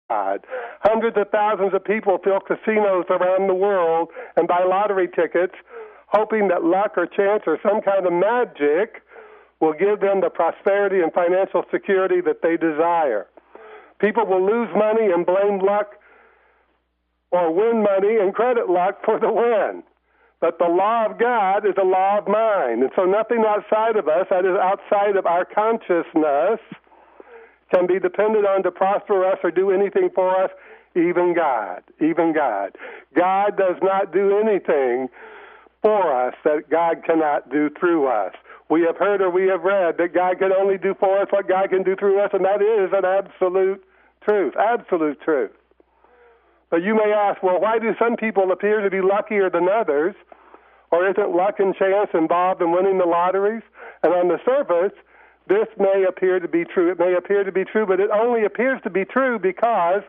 God. Hundreds of thousands of people fill casinos around the world and buy lottery tickets, hoping that luck or chance or some kind of magic will give them the prosperity and financial security that they desire. People will lose money and blame luck, or win money and credit luck for the win. But the law of God is a law of mind. And so nothing outside of us, that is outside of our consciousness, can be depended on to prosper us or do anything for us, even God. Even God. God does not do anything for us that God cannot do through us. We have heard or we have read that God can only do for us what God can do through us, and that is an absolute truth. Absolute truth. But you may ask, well, why do some people appear to be luckier than others? Or isn't luck and chance involved in winning the lotteries? And on the surface, this may appear to be true. It may appear to be true, but it only appears to be true because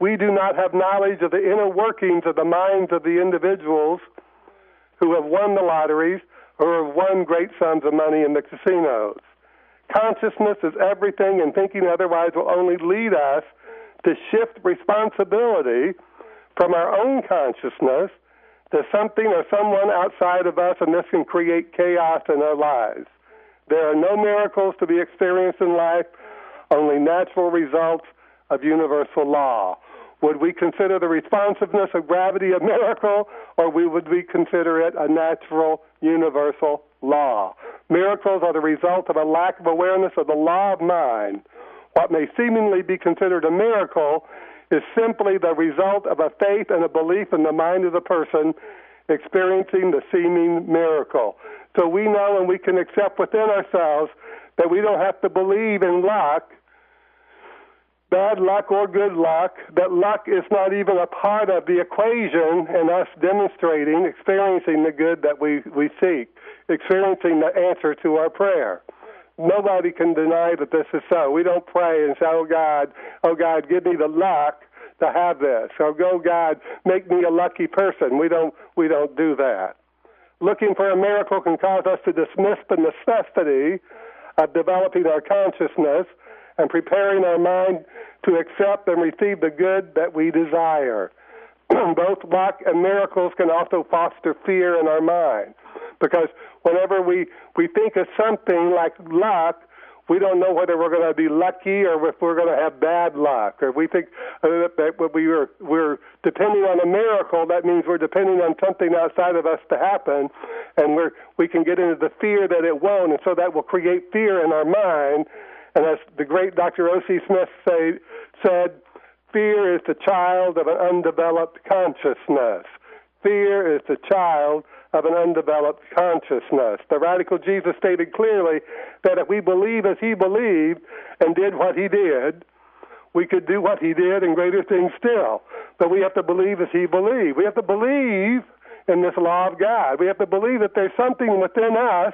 we do not have knowledge of the inner workings of the minds of the individuals who have won the lotteries or have won great sums of money in the casinos. Consciousness is everything, and thinking otherwise will only lead us to shift responsibility from our own consciousness to something or someone outside of us, and this can create chaos in our lives. There are no miracles to be experienced in life, only natural results of universal law. Would we consider the responsiveness of gravity a miracle, or would we consider it a natural universal law? Miracles are the result of a lack of awareness of the law of mind. What may seemingly be considered a miracle is simply the result of a faith and a belief in the mind of the person experiencing the seeming miracle. So we know and we can accept within ourselves that we don't have to believe in luck, bad luck or good luck, that luck is not even a part of the equation in us demonstrating, experiencing the good that we seek, experiencing the answer to our prayer. Nobody can deny that this is so. We don't pray and say, oh God, give me the luck to have this. Or, oh God, make me a lucky person. We don't do that. Looking for a miracle can cause us to dismiss the necessity of developing our consciousness and preparing our mind to accept and receive the good that we desire. Both luck and miracles can also foster fear in our mind, because whenever we think of something like luck, we don't know whether we're going to be lucky or if we're going to have bad luck. Or if we think that we're depending on a miracle, that means we're depending on something outside of us to happen, and we can get into the fear that it won't, and so that will create fear in our mind. And as the great Dr. O.C. Smith said, fear is the child of an undeveloped consciousness. Fear is the child of an undeveloped consciousness. The radical Jesus stated clearly that if we believe as he believed and did what he did, we could do what he did and greater things still. But we have to believe as he believed. We have to believe in this law of God. We have to believe that there's something within us.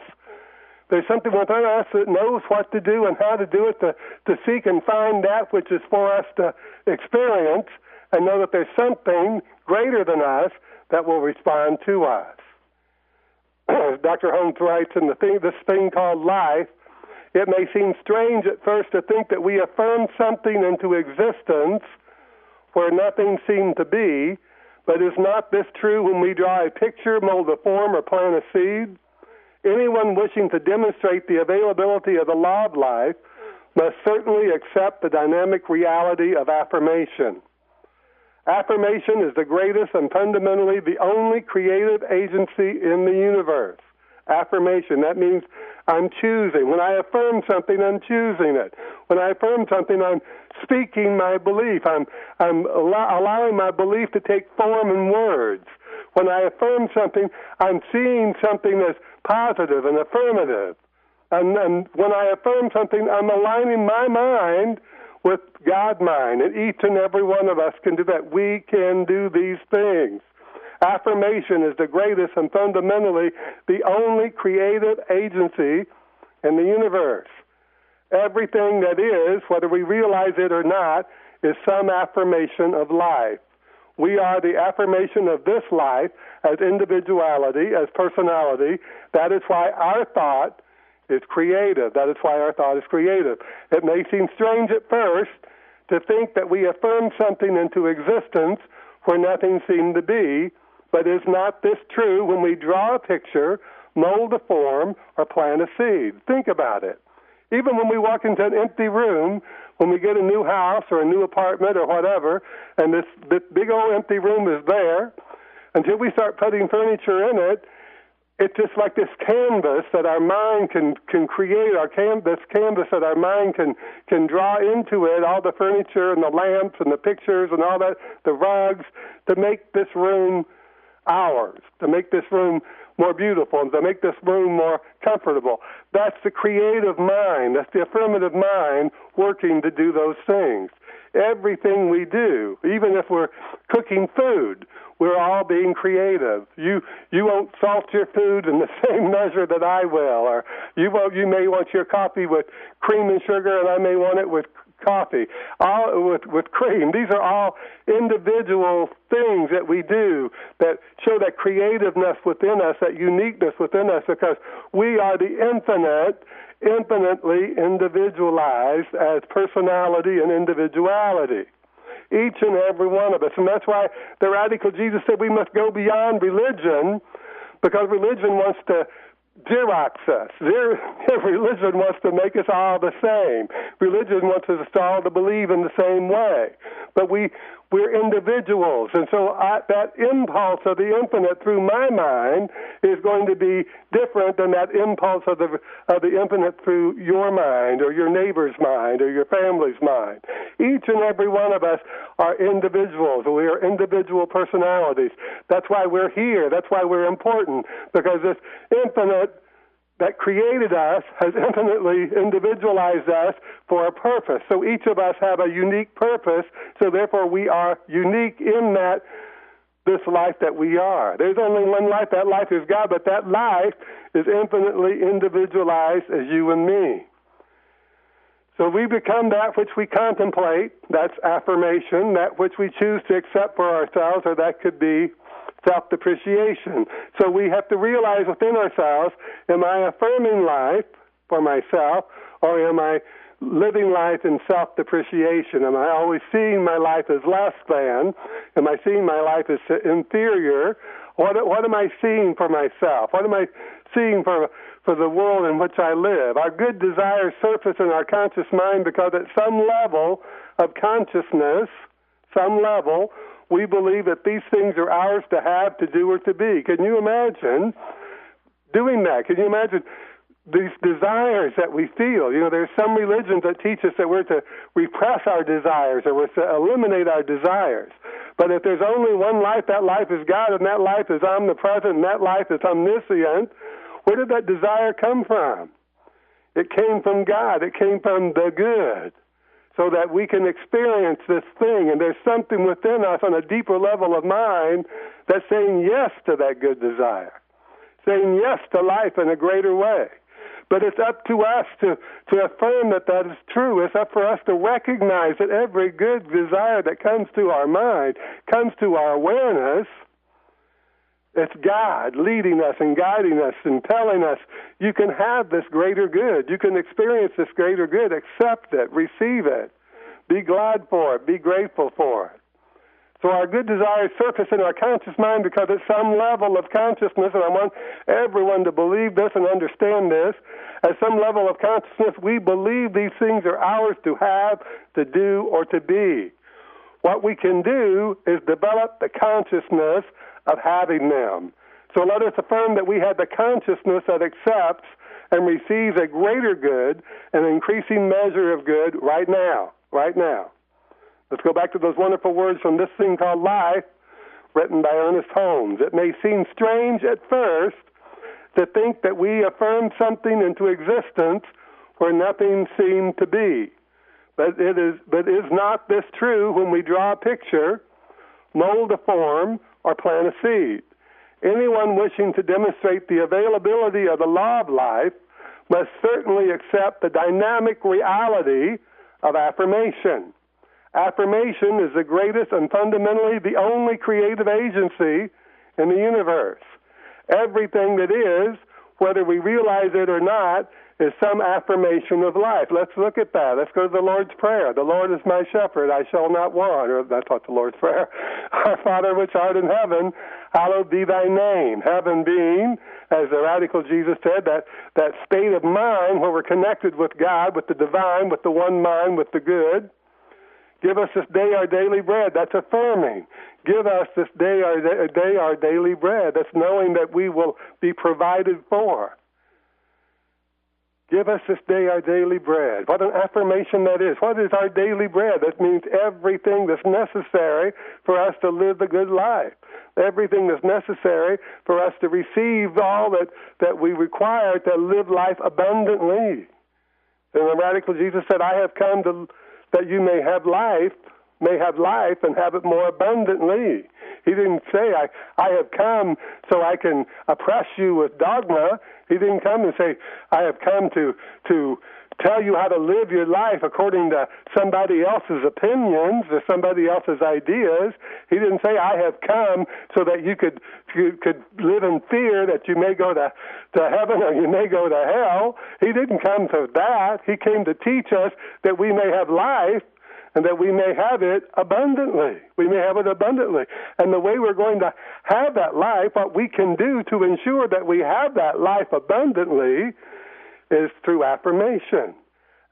There's something within us that knows what to do and how to do it, to seek and find that which is for us to experience, and know that there's something greater than us that will respond to us. Dr. Holmes writes in this thing called life, it may seem strange at first to think that we affirm something into existence where nothing seemed to be, but is not this true when we draw a picture, mold a form, or plant a seed? Anyone wishing to demonstrate the availability of the law of life must certainly accept the dynamic reality of affirmation. Affirmation is the greatest and fundamentally the only creative agency in the universe. Affirmation, that means I'm choosing. When I affirm something, I'm choosing it. When I affirm something, I'm speaking my belief. I'm allowing my belief to take form in words. When I affirm something, I'm seeing something as positive and affirmative. And when I affirm something, I'm aligning my mind with God's mind. And each and every one of us can do that. We can do these things. Affirmation is the greatest and fundamentally the only creative agency in the universe. Everything that is, whether we realize it or not, is some affirmation of life. We are the affirmation of this life as individuality, as personality. That is why our thought is creative. That is why our thought is creative. It may seem strange at first to think that we affirm something into existence where nothing seemed to be, but is not this true when we draw a picture, mold a form, or plant a seed? Think about it. Even when we walk into an empty room, when we get a new house or a new apartment or whatever, and this big old empty room is there, until we start putting furniture in it, it's just like this canvas that our mind can create, this canvas that our mind can draw into it, all the furniture and the lamps and the pictures and all that, the rugs, to make this room ours, to make this room more beautiful, and to make this room more comfortable. That's the creative mind. That's the affirmative mind working to do those things. Everything we do, even if we're cooking food, we're all being creative. You won't salt your food in the same measure that I will, or you may want your coffee with cream and sugar, and I may want it with coffee, all with cream. These are all individual things that we do that show that creativeness within us, that uniqueness within us, because we are the infinitely individualized as personality and individuality. Each and every one of us. And that's why the radical Jesus said we must go beyond religion, because religion wants to Xerox us. Religion wants to make us all the same. Religion wants us all to believe in the same way. But we're individuals, and so that impulse of the infinite through my mind is going to be different than that impulse of the infinite through your mind or your neighbor's mind or your family's mind. Each and every one of us are individuals. We are individual personalities. That's why we're here. That's why we're important, because this infinite that created us has infinitely individualized us for a purpose. So each of us have a unique purpose, so therefore we are unique in this life that we are. There's only one life. That life is God, but that life is infinitely individualized as you and me. So we become that which we contemplate. That's affirmation. That which we choose to accept for ourselves, or that could be self-depreciation. So we have to realize within ourselves, am I affirming life for myself, or am I living life in self-depreciation? Am I always seeing my life as less than? Am I seeing my life as inferior? What am I seeing for myself? What am I seeing for the world in which I live? Our good desires surface in our conscious mind because at some level of consciousness, we believe that these things are ours to have, to do, or to be. Can you imagine doing that? Can you imagine these desires that we feel? You know, there's some religions that teach us that we're to repress our desires, or we're to eliminate our desires. But if there's only one life, that life is God, and that life is omnipresent, and that life is omniscient, where did that desire come from? It came from God. It came from the good, so that we can experience this thing. And there's something within us on a deeper level of mind that's saying yes to that good desire, saying yes to life in a greater way. But it's up to us to affirm that that is true. It's up for us to recognize that every good desire that comes to our mind, comes to our awareness, it's God leading us and guiding us and telling us, you can have this greater good. You can experience this greater good. Accept it. Receive it. Be glad for it. Be grateful for it. So our good desires surface in our conscious mind because at some level of consciousness, and I want everyone to believe this and understand this, at some level of consciousness, we believe these things are ours to have, to do, or to be. What we can do is develop the consciousness of having them. So let us affirm that we have the consciousness that accepts and receives a greater good, an increasing measure of good right now. Let's go back to those wonderful words from this thing called life, written by Ernest Holmes. It may seem strange at first to think that we affirm something into existence where nothing seemed to be. But is not this true when we draw a picture, mold a form, or plant a seed? Anyone wishing to demonstrate the availability of the law of life must certainly accept the dynamic reality of affirmation. Affirmation is the greatest and fundamentally the only creative agency in the universe. Everything that is, whether we realize it or not, is some affirmation of life. Let's look at that. Let's go to the Lord's Prayer. The Lord is my shepherd, I shall not want. Or that's not the Lord's Prayer. Our Father which art in heaven, hallowed be thy name. Heaven being, as the radical Jesus said, that state of mind where we're connected with God, with the divine, with the one mind, with the good. Give us this day our daily bread. That's affirming. Give us this day our daily bread. That's knowing that we will be provided for. Give us this day our daily bread. What an affirmation that is. What is our daily bread? That means everything that's necessary for us to live the good life. Everything that's necessary for us to receive all that we require to live life abundantly. And the radical Jesus said, I have come that you may have life and have it more abundantly. He didn't say, I have come so I can oppress you with dogma. He didn't come and say, I have come to tell you how to live your life according to somebody else's opinions or somebody else's ideas. He didn't say, I have come so that you could live in fear that you may go to heaven or you may go to hell. He didn't come for that. He came to teach us that we may have life and that we may have it abundantly. We may have it abundantly. And the way we're going to have that life, what we can do to ensure that we have that life abundantly is through affirmation.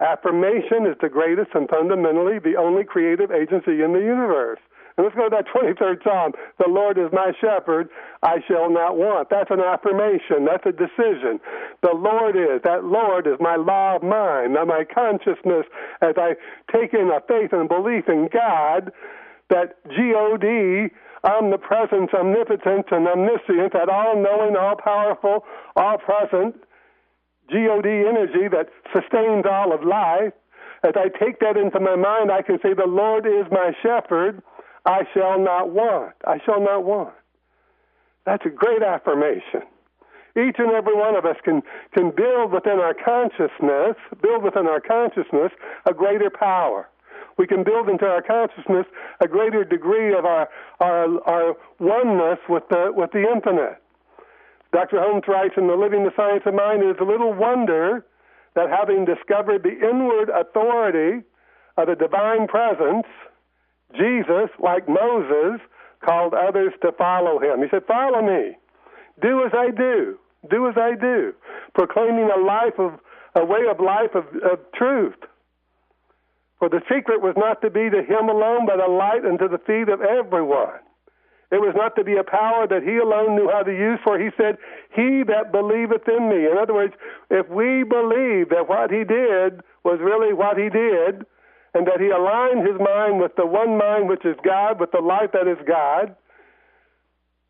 Affirmation is the greatest and fundamentally the only creative agency in the universe. And let's go to that 23rd Psalm. The Lord is my shepherd, I shall not want. That's an affirmation. That's a decision. That Lord is my law of mind, now my consciousness as I take in a faith and belief in God, that G-O-D, omnipresence, omnipotence, and omniscience, that all-knowing, all-powerful, all-present, G-O-D energy that sustains all of life. As I take that into my mind, I can say, the Lord is my shepherd, I shall not want. I shall not want. That's a great affirmation. Each and every one of us can build within our consciousness a greater power. We can build into our consciousness a greater degree of our oneness with the infinite. Dr. Holmes writes in The Living the Science of Mind, it is a little wonder that having discovered the inward authority of the divine presence, Jesus, like Moses, called others to follow him. He said, follow me. Do as I do. Do as I do. Proclaiming a way of life of truth. For the secret was not to be to him alone, but a light unto the feet of everyone. It was not to be a power that he alone knew how to use, for he said, he that believeth in me. In other words, if we believe that what he did was really what he did, and that he aligned his mind with the one mind which is God, with the life that is God,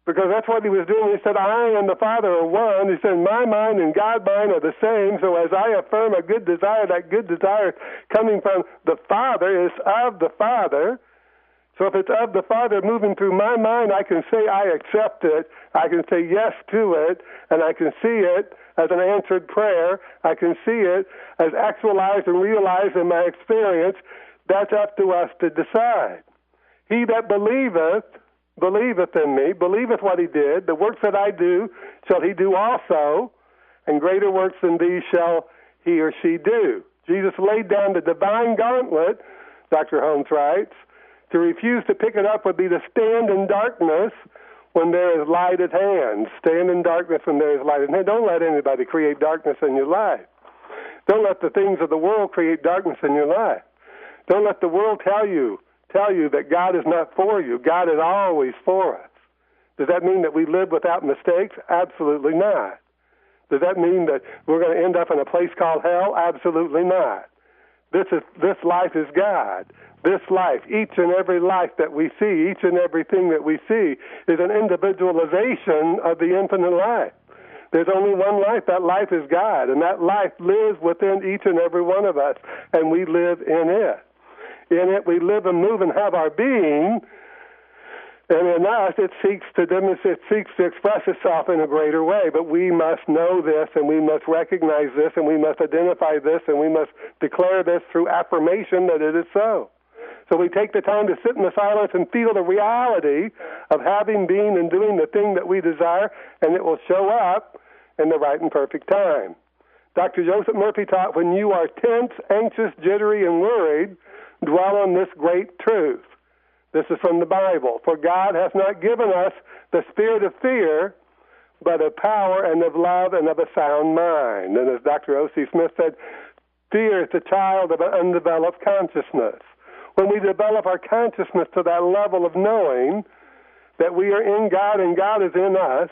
because that's what he was doing. He said, I and the Father are one. He said, my mind and God's mind are the same, so as I affirm a good desire, that good desire coming from the Father is of the Father. So if it's of the Father moving through my mind, I can say I accept it, I can say yes to it, and I can see it as an answered prayer. I can see it as actualized and realized in my experience. That's up to us to decide. He that believeth in me, believeth what he did. The works that I do shall he do also, and greater works than these shall he or she do. Jesus laid down the divine gauntlet, Dr. Holmes writes. To refuse to pick it up would be to stand in darkness when there is light at hand. Stand in darkness when there is light at hand. Don't let anybody create darkness in your life. Don't let the things of the world create darkness in your life. Don't let the world tell you that God is not for you. God is always for us. Does that mean that we live without mistakes? Absolutely not. Does that mean that we're going to end up in a place called hell? Absolutely not. This life is God. This life, each and every life that we see, each and everything that we see is an individualization of the infinite life. There's only one life. That life is God, and that life lives within each and every one of us, and we live in it. In it we live and move and have our being, and in us it seeks to express itself in a greater way. But we must know this, and we must recognize this, and we must identify this, and we must declare this through affirmation that it is so. So we take the time to sit in the silence and feel the reality of having, being, and doing the thing that we desire, and it will show up in the right and perfect time. Dr. Joseph Murphy taught, when you are tense, anxious, jittery, and worried, dwell on this great truth. This is from the Bible. For God hath not given us the spirit of fear, but of power and of love and of a sound mind. And as Dr. O.C. Smith said, fear is the child of an undeveloped consciousness. When we develop our consciousness to that level of knowing that we are in God and God is in us,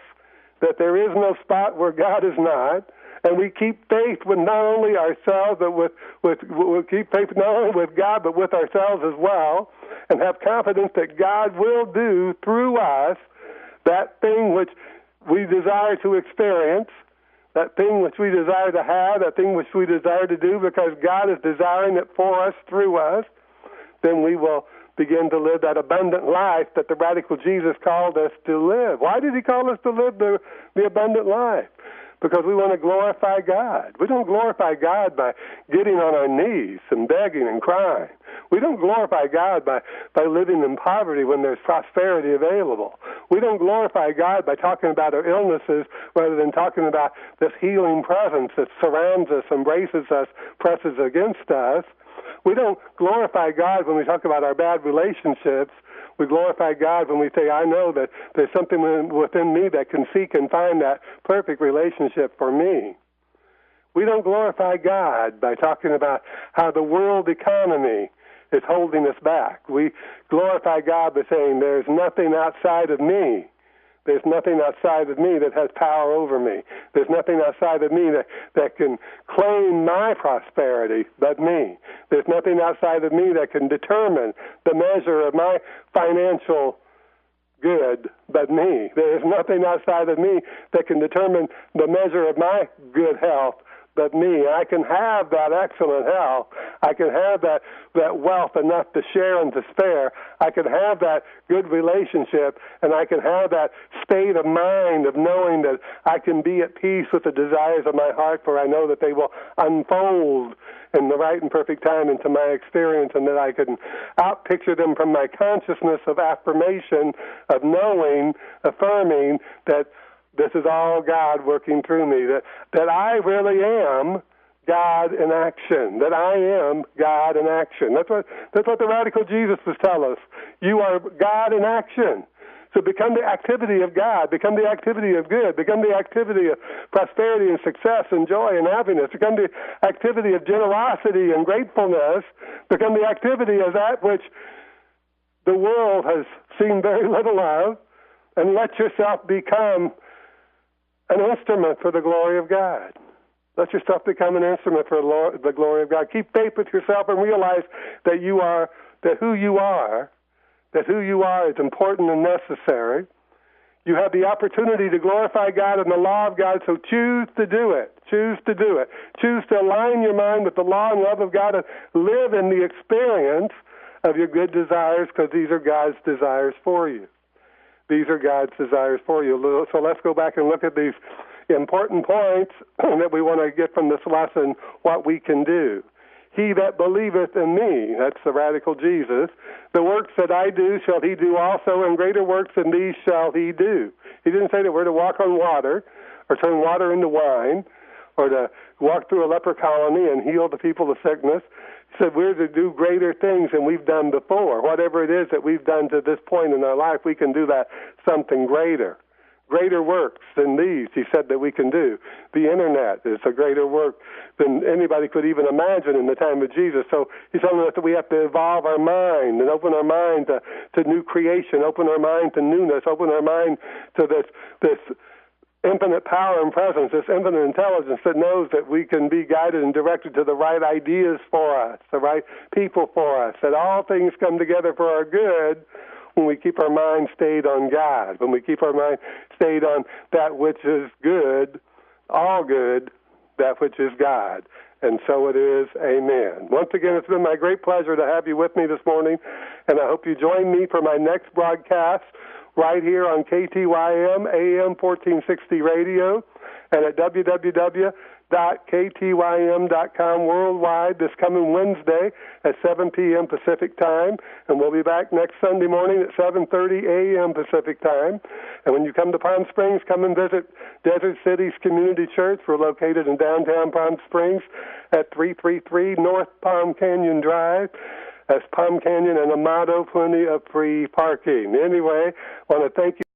that there is no spot where God is not, and we keep faith with not only ourselves, but we keep faith not only with God, but with ourselves as well, and have confidence that God will do through us that thing which we desire to experience, that thing which we desire to have, that thing which we desire to do, because God is desiring it for us, through us, then we will begin to live that abundant life that the radical Jesus called us to live. Why did he call us to live the abundant life? Because we want to glorify God. We don't glorify God by getting on our knees and begging and crying. We don't glorify God by living in poverty when there's prosperity available. We don't glorify God by talking about our illnesses rather than talking about this healing presence that surrounds us, embraces us, presses against us. We don't glorify God when we talk about our bad relationships. We glorify God when we say, I know that there's something within me that can seek and find that perfect relationship for me. We don't glorify God by talking about how the world economy is holding us back. We glorify God by saying, there's nothing outside of me. There's nothing outside of me that has power over me. There's nothing outside of me that can claim my prosperity but me. There's nothing outside of me that can determine the measure of my financial good but me. There is nothing outside of me that can determine the measure of my good health but me. I can have that excellent health. I can have that wealth enough to share and to spare. I can have that good relationship, and I can have that state of mind of knowing that I can be at peace with the desires of my heart, for I know that they will unfold in the right and perfect time into my experience, and that I can out-picture them from my consciousness of affirmation, of knowing, affirming that this is all God working through me, that I really am God in action, that I am God in action. That's what the radical Jesus was telling us. You are God in action. So become the activity of God, become the activity of good, become the activity of prosperity and success and joy and happiness, become the activity of generosity and gratefulness, become the activity of that which the world has seen very little of, and let yourself become an instrument for the glory of God. Let yourself become an instrument for the glory of God. Keep faith with yourself and realize that who you are is important and necessary. You have the opportunity to glorify God and the law of God, so choose to do it. Choose to do it. Choose to align your mind with the law and love of God and live in the experience of your good desires, because these are God's desires for you. These are God's desires for you. So let's go back and look at these important points that we want to get from this lesson, what we can do. He that believeth in me, that's the radical Jesus, the works that I do shall he do also, and greater works than these shall he do. He didn't say that we're to walk on water or turn water into wine or to walk through a leper colony and heal the people of sickness. He said we're to do greater things than we've done before. Whatever it is that we've done to this point in our life, we can do that something greater. Greater works than these, he said, that we can do. The Internet is a greater work than anybody could even imagine in the time of Jesus. So he's telling us that we have to evolve our mind and open our mind to new creation, open our mind to newness, open our mind to this infinite power and presence, this infinite intelligence that knows that we can be guided and directed to the right ideas for us, the right people for us, that all things come together for our good when we keep our mind stayed on God, when we keep our mind stayed on that which is good, all good, that which is God. And so it is. Amen. Once again, it's been my great pleasure to have you with me this morning, and I hope you join me for my next broadcast right here on KTYM AM 1460 radio and at www.KTYM KTYM.com worldwide this coming Wednesday at 7 p.m. Pacific Time, and we'll be back next Sunday morning at 7:30 a.m. Pacific Time. And when you come to Palm Springs, come and visit Desert Cities Community Church. We're located in downtown Palm Springs at 333 North Palm Canyon Drive. That's Palm Canyon and Amado, plenty of free parking. Anyway, I want to thank you.